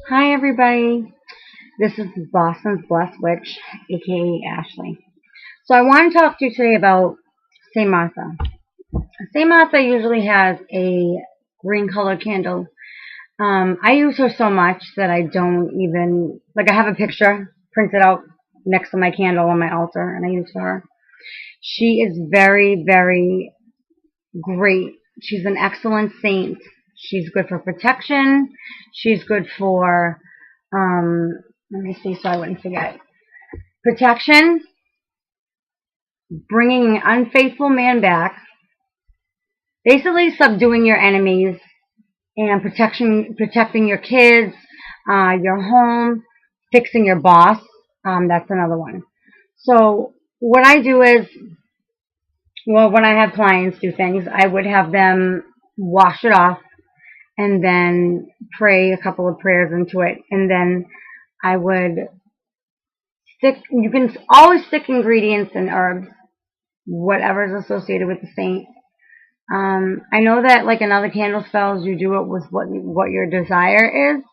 Hi everybody, this is Boston's Blessed Witch, aka Ashley. So I want to talk to you today about Saint Martha. Saint Martha usually has a green colored candle. I use her so much that I don't even, like I have a picture printed out next to my candle on my altar and I use her. She is very, very great. She's an excellent saint. She's good for protection. She's good for, let me see so I wouldn't forget. Protection, bringing an unfaithful man back, basically subduing your enemies, and protecting your kids, your home, fixing your boss. That's another one. So what I do is, well, when I have clients do things, I would have them wash it off and then pray a couple of prayers into it, and then I would stick. You can always stick ingredients and herbs, whatever is associated with the saint. I know that like in other candle spells, you do it with what your desire is,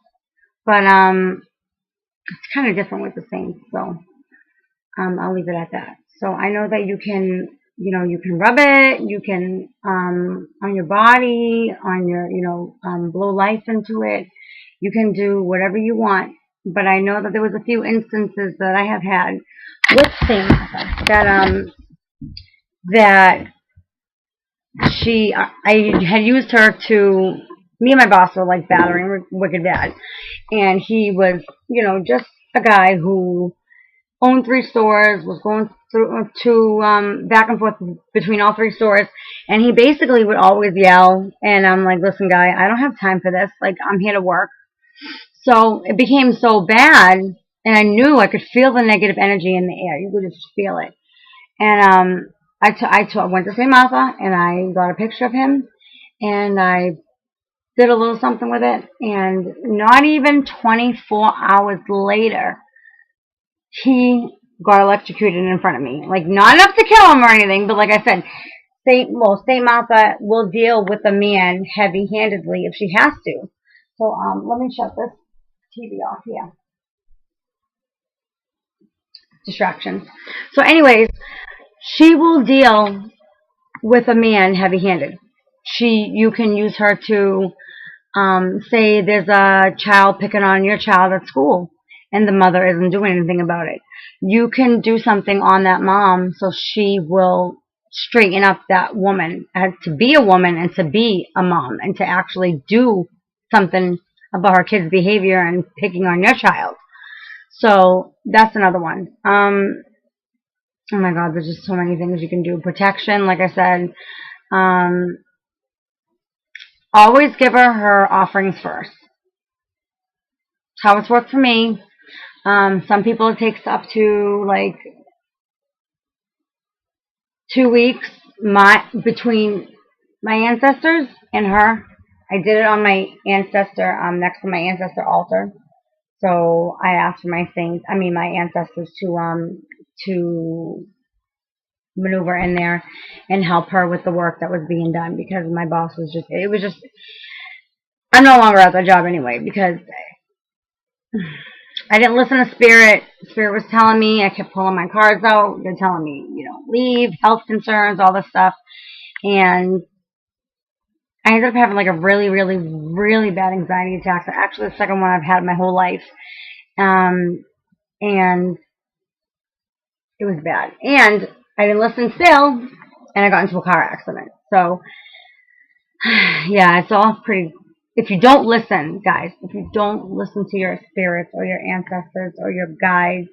but it's kind of different with the saints. So I'll leave it at that. So I know that you can, you can rub it, you can on your body, on your, blow life into it. You can do whatever you want. But I know that there was a few instances that I have had with Saint Martha that I had used her to, me and my boss were like battering wicked bad. And he was, just a guy who owned three stores, was going through to, back and forth between all three stores. And he basically would always yell. And I'm like, listen, guy, I don't have time for this. Like, I'm here to work. So it became so bad. And I knew I could feel the negative energy in the air. You could just feel it. And I went to St. Martha and I got a picture of him and I did a little something with it. And not even 24 hours later, he got electrocuted in front of me. Like, not enough to kill him or anything, but like I said, Saint Martha will deal with a man heavy-handedly if she has to. So let me shut this TV off here. Distractions. So anyways, she will deal with a man heavy-handed. You can use her to say there's a child picking on your child at school and the mother isn't doing anything about it. You can do something on that mom so she will straighten up that woman as to be a woman and to be a mom and to actually do something about her kid's behavior and picking on your child. So that's another one. Oh my God, there's just so many things you can do. Protection, like I said. Um, Always give her offerings first. How it's worked for me. Some people it takes up to like 2 weeks. Between my ancestors and her, I did it on my ancestor, next to my ancestor altar. So I asked for my ancestors to maneuver in there and help her with the work that was being done because my boss was just, I'm no longer at the job anyway because I didn't listen to Spirit. Spirit was telling me, I kept pulling my cards out. They're telling me, leave, health concerns, all this stuff. And I ended up having like a really, really, really bad anxiety attack. Actually, the second one I've had my whole life. And it was bad. And I didn't listen still, and I got into a car accident. So, yeah, it's all pretty. If you don't listen, guys, if you don't listen to your spirits or your ancestors or your guides,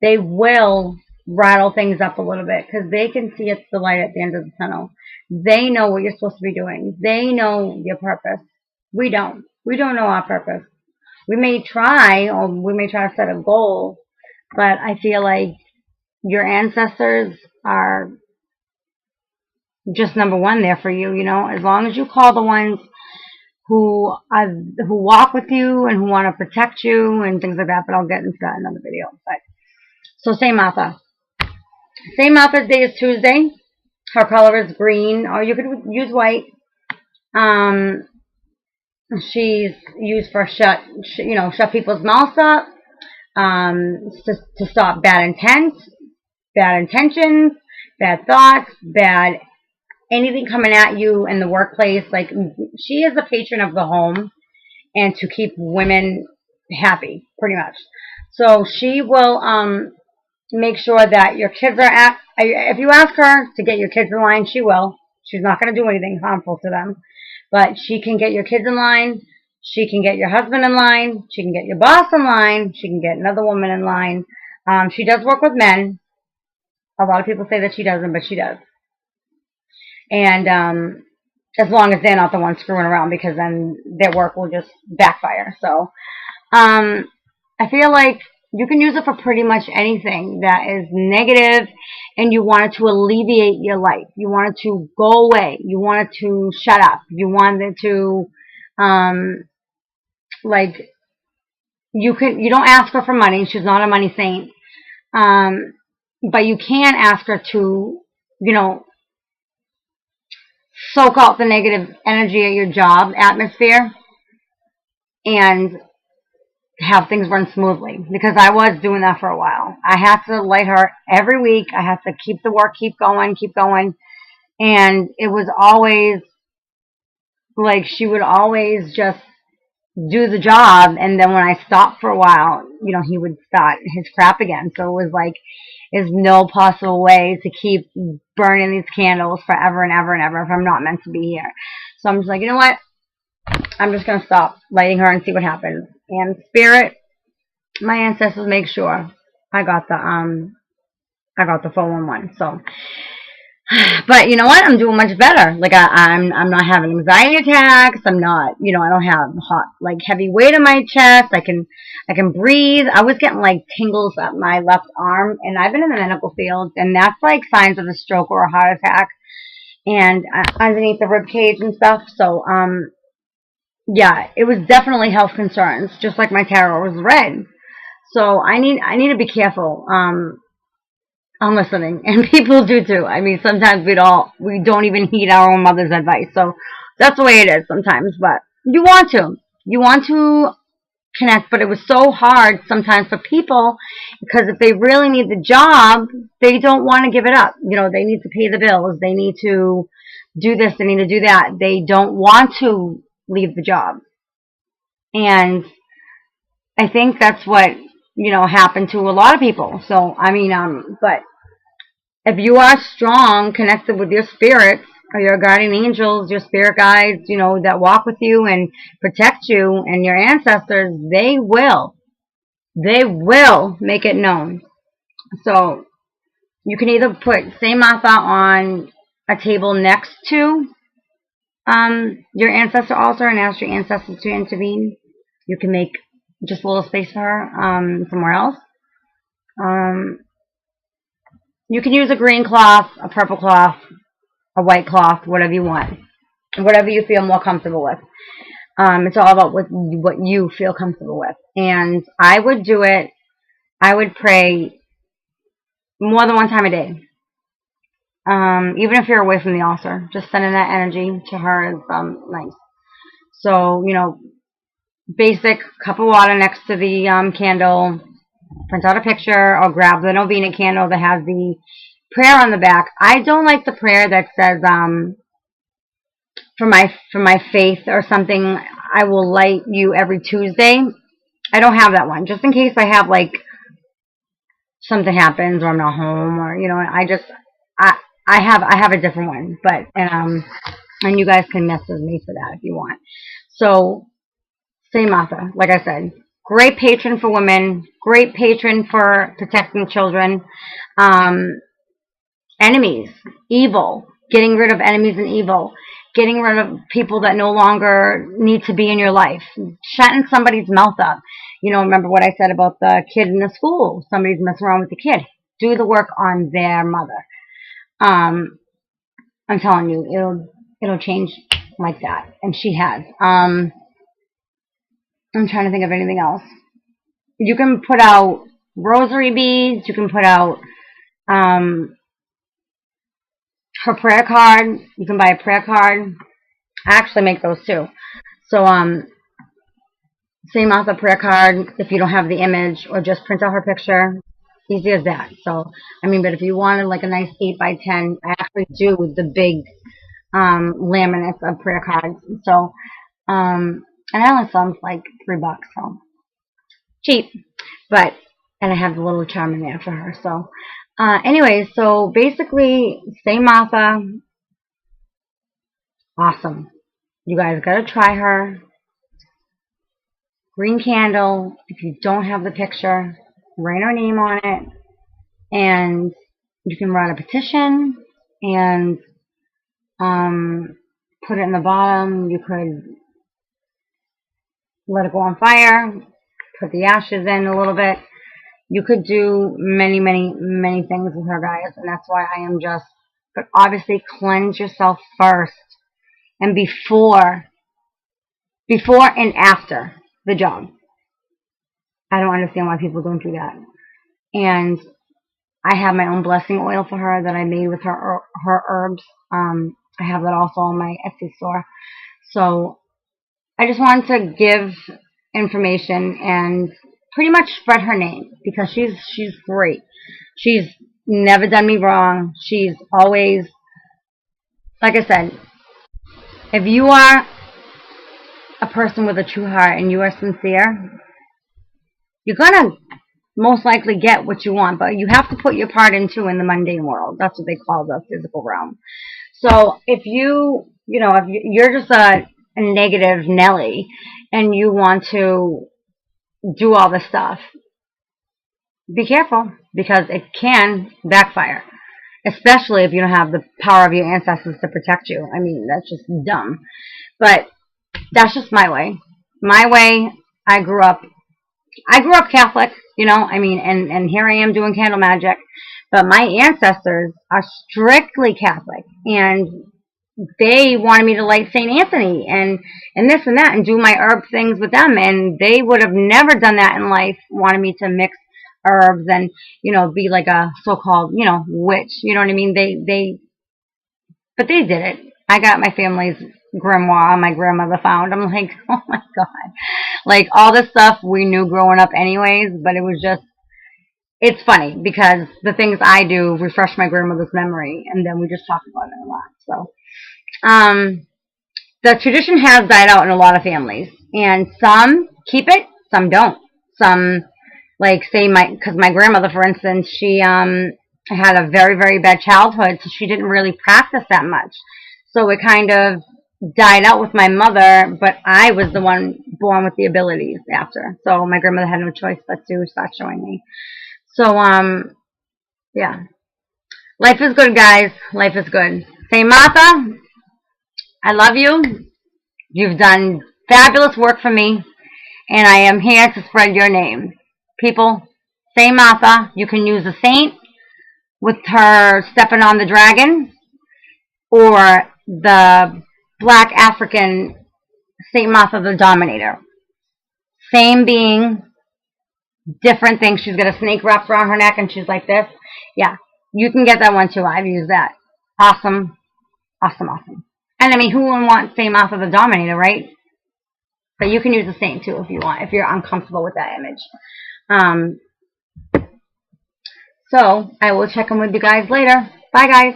they will rattle things up a little bit because they can see it's the light at the end of the tunnel. They know what you're supposed to be doing. They know your purpose. We don't. We don't know our purpose. We may try, or we may try to set a goal, but I feel like your ancestors are just number one there for you. As long as you call the ones who walk with you and who want to protect you and things like that. But I'll get into that in another video. But so Saint Martha. Saint Martha's Day is Tuesday. Her color is green, or you could use white. She's used for shut people's mouths up, to stop bad intent, bad intentions, bad thoughts, bad anything coming at you in the workplace. Like, she is a patron of the home and to keep women happy, pretty much. So she will make sure that your kids are at. If you ask her to get your kids in line, she will. She's not going to do anything harmful to them, but she can get your kids in line. She can get your husband in line. She can get your boss in line. She can get another woman in line. She does work with men. A lot of people say that she doesn't, but she does. And as long as they're not the ones screwing around, because then their work will just backfire. So I feel like you can use it for pretty much anything that is negative and you want it to alleviate your life. You want it to go away. You want it to shut up. You want it to, like, you don't ask her for money. She's not a money saint. But you can ask her to, soak out the negative energy at your job atmosphere and have things run smoothly, because I was doing that for a while. I had to light her every week. I had to keep the work, keep going. And it was always like she would always just do the job. And then when I stopped for a while, he would start his crap again. So it was like, there's no possible way to keep burning these candles forever and ever and ever if I'm not meant to be here. So I'm just like, you know what? I'm just going to stop lighting her and see what happens. And spirit, my ancestors make sure I got the 411. So, but you know what? I'm doing much better. Like, I'm not having anxiety attacks. I'm not, I don't have heavy weight in my chest. I can breathe. I was getting like tingles up my left arm, and I've been in the medical field, and that's like signs of a stroke or a heart attack, and underneath the rib cage and stuff. So, yeah, it was definitely health concerns, just like my tarot was red. So I need to be careful. I'm listening, and people do too. I mean, sometimes we don't even heed our own mother's advice. So that's the way it is sometimes. But you want to connect, but it was so hard sometimes for people, because if they really need the job, they don't want to give it up. They need to pay the bills. They need to do this. They need to do that. They don't want to leave the job. And I think that's what, happened to a lot of people. So, I mean, but if you are strong, connected with your spirits or your guardian angels, your spirit guides, that walk with you and protect you, and your ancestors, they will make it known. So you can either put Saint Martha on a table next to your ancestor altar and ask your ancestors to intervene. You can make just a little space for her somewhere else. You can use a green cloth, a purple cloth, a white cloth, whatever you want, whatever you feel more comfortable with. It's all about what you feel comfortable with. And I would do it. I would pray more than one time a day. Even if you're away from the altar, just sending that energy to her is nice. So, basic cup of water next to the candle. Print out a picture, or grab the novena candle that has the prayer on the back. I don't like the prayer that says for my faith or something, I will light you every Tuesday. I don't have that one, just in case I have like something happens or I'm not home, or I have a different one. But and you guys can message me for that if you want. So Saint Martha, like I said, great patron for women, great patron for protecting children, enemies, evil, getting rid of enemies and evil, getting rid of people that no longer need to be in your life, shutting somebody's mouth up. Remember what I said about the kid in the school? Somebody's messing around with the kid. Do the work on their mother. I'm telling you, it'll change like that, and she has. I'm trying to think of anything else. You can put out rosary beads. You can put out her prayer card. You can buy a prayer card. I actually make those too. So, Saint Martha prayer card, if you don't have the image, or just print out her picture. Easy as that. So, I mean, but if you wanted like a nice 8x10, I actually do the big laminates of prayer cards. So, and I only saw them for like $3, so cheap. But, and I have the little charm in there for her. So, anyway, so basically, Saint Martha, awesome. You guys gotta try her. Green candle. If you don't have the picture, write her name on it, and you can write a petition and put it in the bottom. You could let it go on fire, put the ashes in a little bit. You could do many, many, many things with her, guys, and that's why I am just, but obviously cleanse yourself first and before and after the job. I don't understand why people don't do that. And I have my own blessing oil for her that I made with her herbs. I have that also on my Etsy store. So I just wanted to give information and pretty much spread her name because she's great. She's never done me wrong. She's always, like I said, if you are a person with a true heart and you are sincere, you're gonna most likely get what you want, but you have to put your part into in the mundane world. That's what they call the physical realm. So if if you're just a negative Nelly and you want to do all this stuff, be careful because it can backfire, especially if you don't have the power of your ancestors to protect you. I mean, that's just dumb. But that's just my way. My way, I grew up Catholic, and here I am doing candle magic. But my ancestors are strictly Catholic, and they wanted me to light St. Anthony and this and that and do my herb things with them, and they would have never done that in life, wanted me to mix herbs and, be like a so-called, witch, you know what I mean? But they did it. I got my family's grimoire my grandmother found. I'm like, oh my God. Like, all this stuff we knew growing up anyways, but it was just, it's funny because the things I do refresh my grandmother's memory, and then we just talk about it a lot. So, the tradition has died out in a lot of families, and some keep it, some don't. Some, like, say because my grandmother, for instance, she had a very, very bad childhood, so she didn't really practice that much. So it kind of died out with my mother, but I was the one born with the abilities after. So my grandmother had no choice but to start showing me. So, yeah. Life is good, guys. Life is good. Saint Martha, I love you. You've done fabulous work for me, and I am here to spread your name. People, Saint Martha, you can use a saint with her stepping on the dragon, or the Black African Saint Martha the Dominator. Same being, different thing. She's got a snake wrapped around her neck and she's like this. Yeah, you can get that one too. I've used that. Awesome. Awesome, awesome. And I mean, who wouldn't want Saint Martha the Dominator, right? But you can use the saint too if you want, if you're uncomfortable with that image. So I will check in with you guys later. Bye, guys.